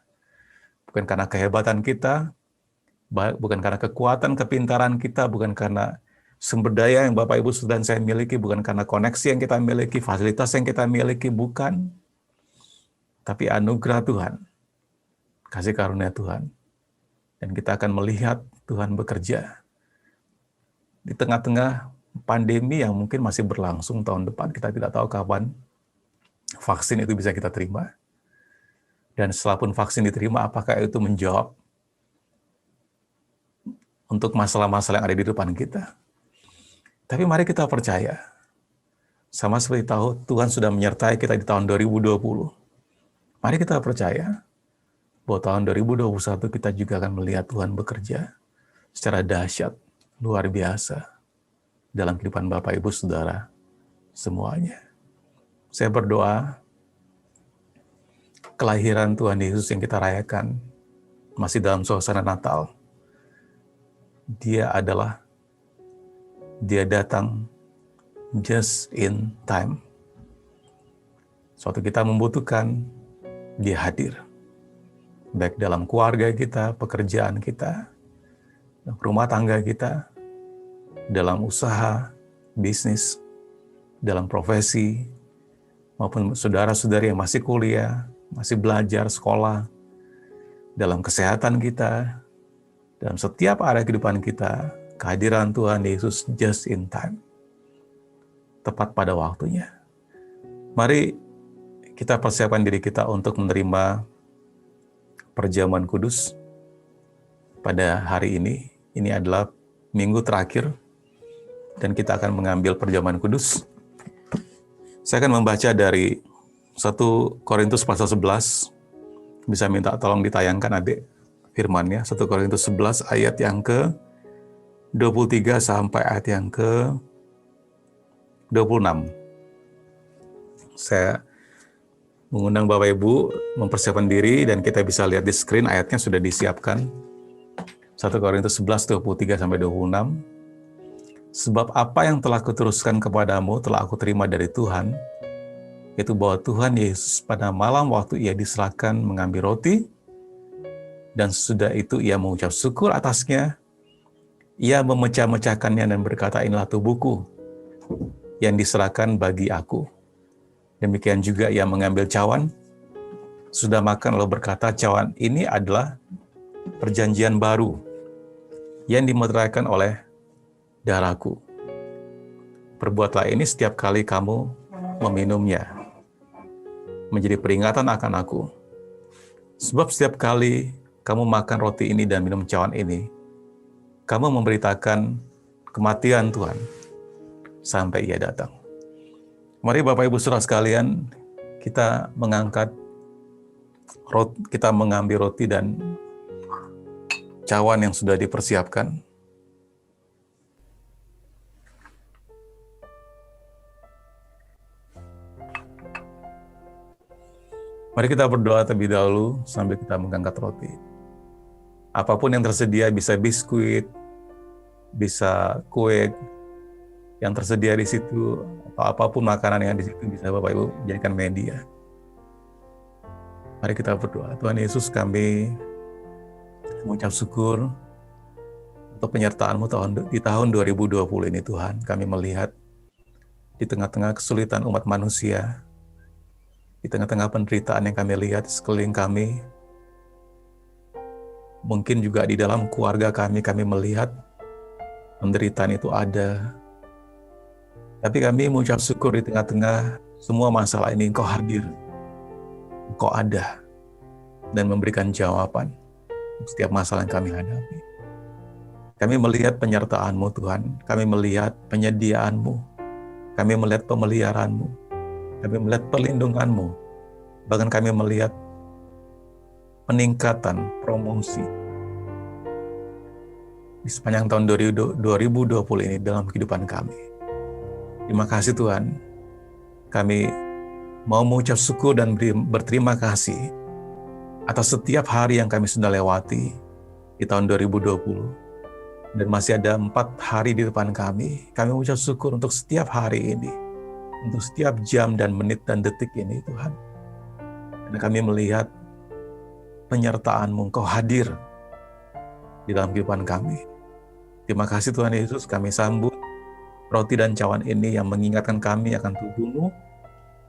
Bukan karena kehebatan kita, bukan karena kekuatan kepintaran kita, bukan karena sumber daya yang Bapak Ibu Saudara dan saya miliki, bukan karena koneksi yang kita miliki, fasilitas yang kita miliki, bukan. Tapi anugerah Tuhan, kasih karunia Tuhan. Dan kita akan melihat Tuhan bekerja. Di tengah-tengah pandemi yang mungkin masih berlangsung tahun depan, kita tidak tahu kapan vaksin itu bisa kita terima. Dan setelah pun vaksin diterima, apakah itu menjawab untuk masalah-masalah yang ada di depan kita. Tapi mari kita percaya, sama seperti tahu Tuhan sudah menyertai kita di tahun 2020. Mari kita percaya bahwa tahun 2021 kita juga akan melihat Tuhan bekerja secara dahsyat, luar biasa dalam kehidupan Bapak Ibu Saudara semuanya. Saya berdoa kelahiran Tuhan Yesus yang kita rayakan masih dalam suasana Natal. Dia datang just in time. Suatu kita membutuhkan, Dia hadir. Baik dalam keluarga kita, pekerjaan kita, rumah tangga kita, dalam usaha, bisnis, dalam profesi, maupun saudara-saudari yang masih kuliah, masih belajar, sekolah, dalam kesehatan kita, dalam setiap area kehidupan kita, kehadiran Tuhan Yesus just in time. Tepat pada waktunya. Mari kita persiapkan diri kita untuk menerima perjamuan kudus pada hari ini. Ini adalah minggu terakhir dan kita akan mengambil perjamuan kudus. Saya akan membaca dari 1 Korintus pasal 11. Bisa minta tolong ditayangkan adik firmannya. 1 Korintus 11 ayat yang ke-23 sampai ayat yang ke-26. Saya mengundang Bapak Ibu mempersiapkan diri, dan kita bisa lihat di screen ayatnya sudah disiapkan. 1 Korintus 11:23-26. Sebab apa yang telah kuteruskan kepadamu telah aku terima dari Tuhan, yaitu bahwa Tuhan Yesus pada malam waktu ia diserahkan mengambil roti, dan sesudah itu ia mengucap syukur atasnya, ia memecah-mecahkannya dan berkata, inilah tubuhku yang diserahkan bagi aku. Demikian juga ia mengambil cawan, sudah makan lalu berkata, cawan ini adalah perjanjian baru yang dimeteraikan oleh darahku. Perbuatlah ini setiap kali kamu meminumnya, menjadi peringatan akan aku. Sebab setiap kali kamu makan roti ini dan minum cawan ini, kamu memberitakan kematian Tuhan sampai ia datang. Mari Bapak Ibu Saudara sekalian, kita mengambil roti dan cawan yang sudah dipersiapkan. Mari kita berdoa terlebih dahulu sambil kita mengangkat roti. Apapun yang tersedia, bisa biskuit, bisa kue yang tersedia di situ, atau apapun makanan yang di situ bisa Bapak Ibu jadikan media. Mari kita berdoa. Tuhan Yesus, kami mengucap syukur untuk penyertaan-Mu di tahun 2020 ini Tuhan. Kami melihat di tengah-tengah kesulitan umat manusia, di tengah-tengah penderitaan yang kami lihat di sekeliling kami, mungkin juga di dalam keluarga kami melihat penderitaan itu ada. Tapi kami mengucap syukur di tengah-tengah semua masalah ini Engkau hadir, Engkau ada, dan memberikan jawaban setiap masalah yang kami hadapi. Kami melihat penyertaan-Mu Tuhan, kami melihat penyediaan-Mu, kami melihat pemeliharaanmu, kami melihat perlindungan-Mu, bahkan kami melihat peningkatan promosi di sepanjang tahun 2020 ini dalam kehidupan kami. Terima kasih Tuhan, kami mau mengucap syukur dan berterima kasih atas setiap hari yang kami sudah lewati di tahun 2020. Dan masih ada 4 hari di depan kami. Kami mengucap syukur untuk setiap hari ini, untuk setiap jam dan menit dan detik ini Tuhan. Karena kami melihat penyertaan-Mu, Engkau hadir di dalam kehidupan kami. Terima kasih Tuhan Yesus, kami sambut roti dan cawan ini yang mengingatkan kami akan tubuh-Mu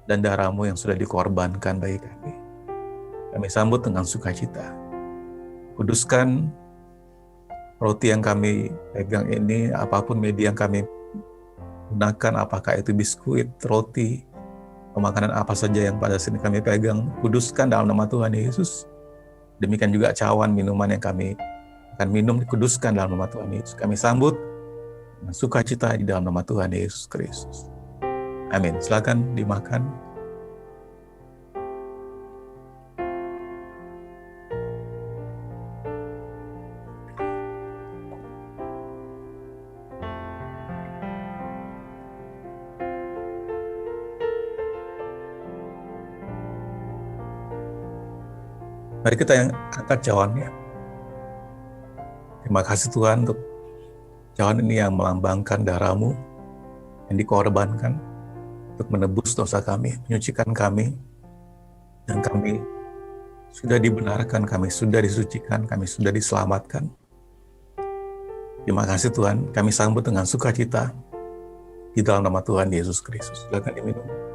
dan darah-Mu yang sudah dikorbankan bagi kami. Kami sambut dengan sukacita. Kuduskan roti yang kami pegang ini, apapun media yang kami gunakan, apakah itu biskuit, roti, makanan apa saja yang pada sini kami pegang, kuduskan dalam nama Tuhan Yesus. Demikian juga cawan minuman yang kami akan minum, dikuduskan dalam nama Tuhan Yesus. Kami sambut dengan sukacita di dalam nama Tuhan Yesus Kristus. Amin. Silakan dimakan. Mari kita yang angkat cawannya. Terima kasih Tuhan untuk cawan ini yang melambangkan darah-Mu yang dikorbankan untuk menebus dosa kami, menyucikan kami, dan kami sudah dibenarkan, kami sudah disucikan, kami sudah diselamatkan. Terima kasih Tuhan, kami sambut dengan sukacita di dalam nama Tuhan Yesus Kristus. Silakan diminum.